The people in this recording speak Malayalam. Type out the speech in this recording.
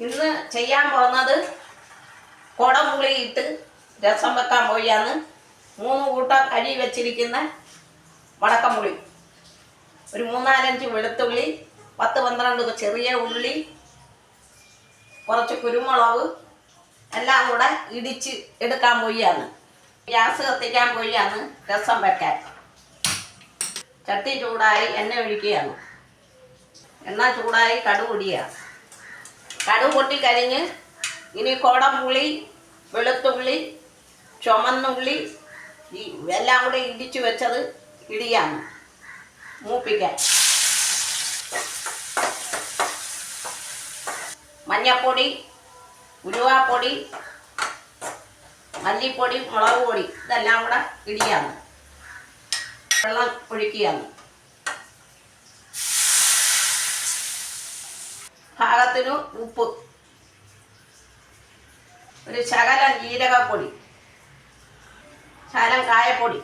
ഇന്ന് ചെയ്യാൻ പോകുന്നത് കുടംപുളി ഇട്ട് രസം വെക്കാൻ പോയാണ്. 3 കൂട്ടം അരി വെച്ചിരിക്കുന്ന വടക്കംപുളി, ഒരു 3-4 വെളുത്തുള്ളി, 10-12 ചെറിയ ഉള്ളി, കുറച്ച് കുരുമുളക് എല്ലാം കൂടെ ഇടിച്ച് എടുക്കാൻ പോയാണ്. ഗ്യാസ് കത്തിക്കാൻ പോയാണ് രസം വെക്കാൻ. ചട്ടി ചൂടായി എണ്ണ ഒഴിക്കുകയാണ്. എണ്ണ ചൂടായി കടുക് പൊടിയാണ്. കടുക് പൊട്ടിക്കരിഞ്ഞ് ഇനി കുടംപുളി, വെളുത്തുള്ളി, ചുമന്നുള്ളി എല്ലാം കൂടെ ഇടിച്ച് വെച്ചത് ഇടിയാണ് മൂപ്പിക്കാൻ. മഞ്ഞപ്പൊടി, ഉലുവാപ്പൊടി, മല്ലിപ്പൊടി, മുളക് പൊടി ഇതെല്ലാം കൂടെ ഇടിയാണ്. വെള്ളം ഒഴിക്കുകയാണ്. പാകത്തിന് ഉപ്പ്, ഒരു ശകലം ജീരകപ്പൊടി, ശകലം കായപ്പൊടി,